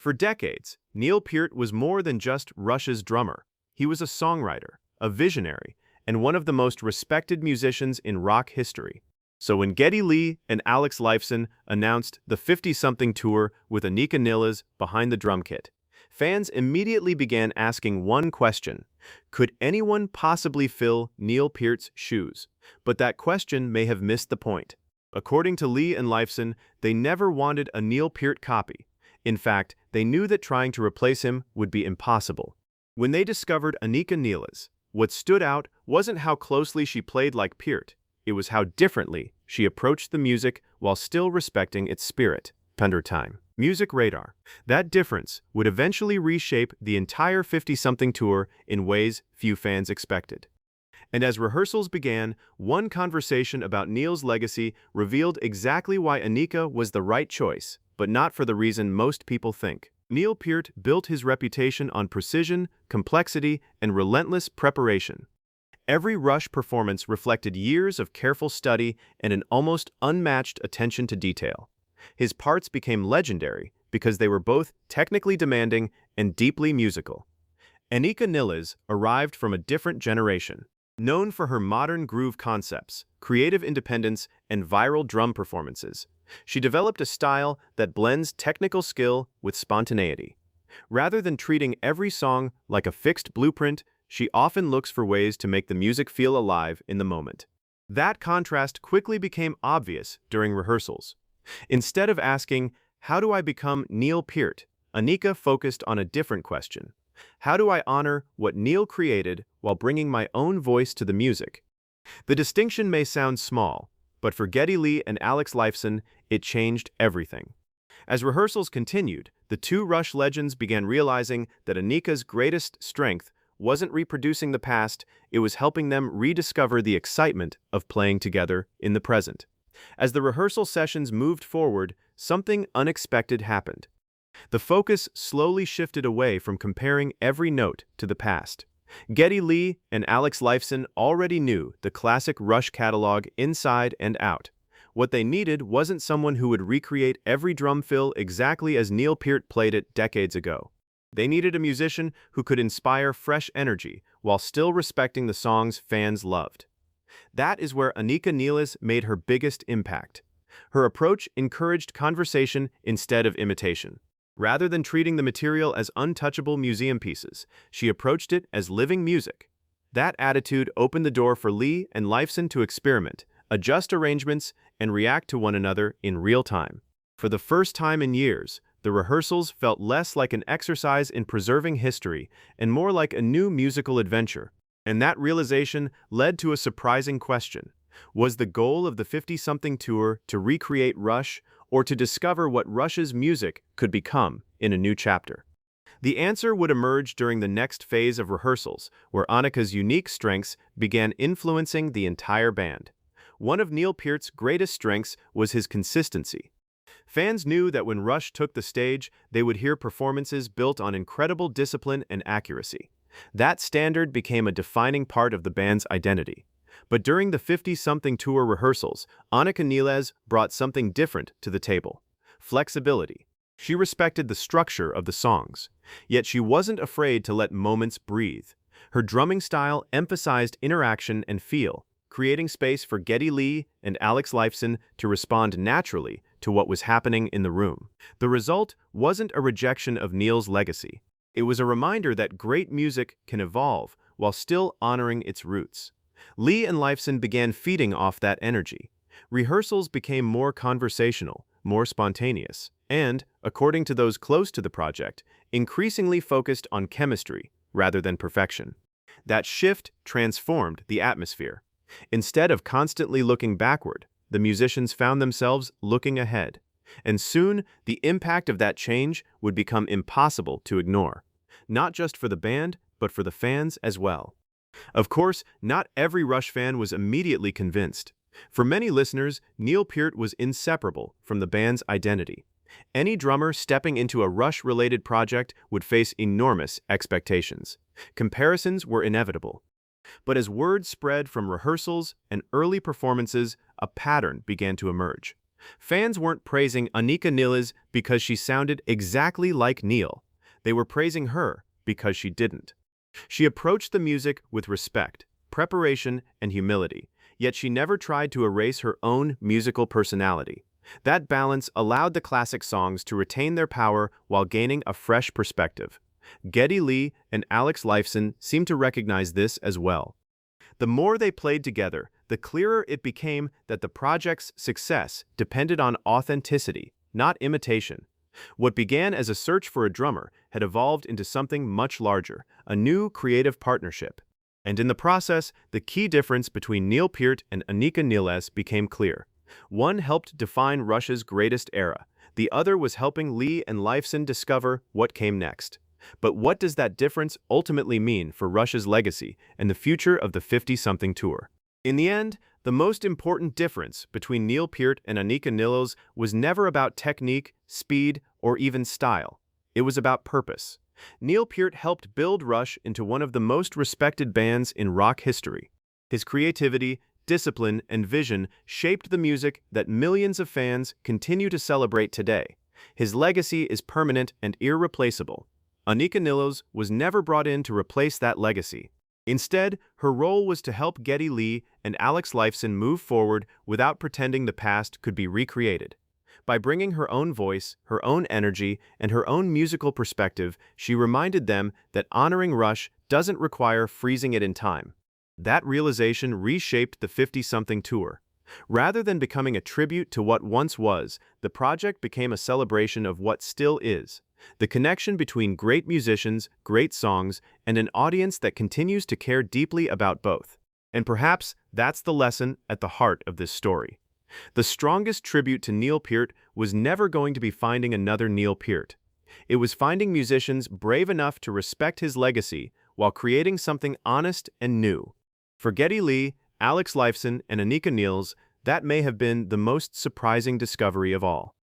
For decades, Neil Peart was more than just Rush's drummer. He was a songwriter, a visionary, and one of the most respected musicians in rock history. So when Geddy Lee and Alex Lifeson announced the 50-something tour with Anika behind the drum kit, fans immediately began asking one question: could anyone possibly fill Neil Peart's shoes? But that question may have missed the point. According to Lee and Lifeson, they never wanted a Neil Peart copy. In fact, they knew that trying to replace him would be impossible. When they discovered Anika, what stood out wasn't how closely she played like Peart. It was how differently she approached the music while still respecting its spirit. Under time. Music radar. That difference would eventually reshape the entire 50-something tour in ways few fans expected. And as rehearsals began, one conversation about Neil's legacy revealed exactly why Anika was the right choice, but not for the reason most people think. Neil Peart built his reputation on precision, complexity, and relentless preparation. Every Rush performance reflected years of careful study and an almost unmatched attention to detail. His parts became legendary because they were both technically demanding and deeply musical. Anika arrived from a different generation. Known for her modern groove concepts, creative independence, and viral drum performances, she developed a style that blends technical skill with spontaneity. Rather than treating every song like a fixed blueprint, she often looks for ways to make the music feel alive in the moment. That contrast quickly became obvious during rehearsals. Instead of asking, "How do I become Neil Peart?" Anika focused on a different question. How do I honor what Neil created while bringing my own voice to the music? The distinction may sound small, but for Geddy Lee and Alex Lifeson, it changed everything. As rehearsals continued, the two Rush legends began realizing that Anika's greatest strength wasn't reproducing the past, it was helping them rediscover the excitement of playing together in the present. As the rehearsal sessions moved forward, something unexpected happened. The focus slowly shifted away from comparing every note to the past. Geddy Lee and Alex Lifeson already knew the classic Rush catalog inside and out. What they needed wasn't someone who would recreate every drum fill exactly as Neil Peart played it decades ago. They needed a musician who could inspire fresh energy while still respecting the songs fans loved. That is where Anika made her biggest impact. Her approach encouraged conversation instead of imitation. Rather than treating the material as untouchable museum pieces, she approached it as living music. That attitude opened the door for Lee and Lifeson to experiment, adjust arrangements, and react to one another in real time. For the first time in years, the rehearsals felt less like an exercise in preserving history and more like a new musical adventure. And that realization led to a surprising question. Was the goal of the 50-something tour to recreate Rush or to discover what Rush's music could become in a new chapter? The answer would emerge during the next phase of rehearsals, where Anika's unique strengths began influencing the entire band. One of Neil Peart's greatest strengths was his consistency. Fans knew that when Rush took the stage, they would hear performances built on incredible discipline and accuracy. That standard became a defining part of the band's identity. But during the 50-something tour rehearsals, Anika brought something different to the table: flexibility. She respected the structure of the songs, yet she wasn't afraid to let moments breathe. Her drumming style emphasized interaction and feel, creating space for Geddy Lee and Alex Lifeson to respond naturally to what was happening in the room. The result wasn't a rejection of Neil's legacy. It was a reminder that great music can evolve while still honoring its roots. Lee and Lifeson began feeding off that energy. Rehearsals became more conversational, more spontaneous, and, according to those close to the project, increasingly focused on chemistry rather than perfection. That shift transformed the atmosphere. Instead of constantly looking backward, the musicians found themselves looking ahead. And soon, the impact of that change would become impossible to ignore, not just for the band, but for the fans as well. Of course, not every Rush fan was immediately convinced. For many listeners, Neil Peart was inseparable from the band's identity. Any drummer stepping into a Rush-related project would face enormous expectations. Comparisons were inevitable. But as word spread from rehearsals and early performances, a pattern began to emerge. Fans weren't praising Anika Nilles because she sounded exactly like Neil. They were praising her because she didn't. She approached the music with respect, preparation, and humility, yet she never tried to erase her own musical personality. That balance allowed the classic songs to retain their power while gaining a fresh perspective. Geddy Lee and Alex Lifeson seemed to recognize this as well. The more they played together, the clearer it became that the project's success depended on authenticity, not imitation. What began as a search for a drummer had evolved into something much larger, a new creative partnership. And in the process, the key difference between Neil Peart and Anika Nilles became clear. One helped define Rush's greatest era. The other was helping Lee and Lifeson discover what came next. But what does that difference ultimately mean for Rush's legacy and the future of the 50-something tour? In the end, the most important difference between Neil Peart and Anika Nilles was never about technique, speed, or even style. It was about purpose. Neil Peart helped build Rush into one of the most respected bands in rock history. His creativity, discipline, and vision shaped the music that millions of fans continue to celebrate today. His legacy is permanent and irreplaceable. Anika Nilles was never brought in to replace that legacy. Instead, her role was to help Geddy Lee and Alex Lifeson move forward without pretending the past could be recreated. By bringing her own voice, her own energy, and her own musical perspective, she reminded them that honoring Rush doesn't require freezing it in time. That realization reshaped the 50-something tour. Rather than becoming a tribute to what once was, the project became a celebration of what still is. The connection between great musicians, great songs, and an audience that continues to care deeply about both. And perhaps that's the lesson at the heart of this story. The strongest tribute to Neil Peart was never going to be finding another Neil Peart. It was finding musicians brave enough to respect his legacy while creating something honest and new. For Geddy Lee, Alex Lifeson, and Anika Nilles, that may have been the most surprising discovery of all.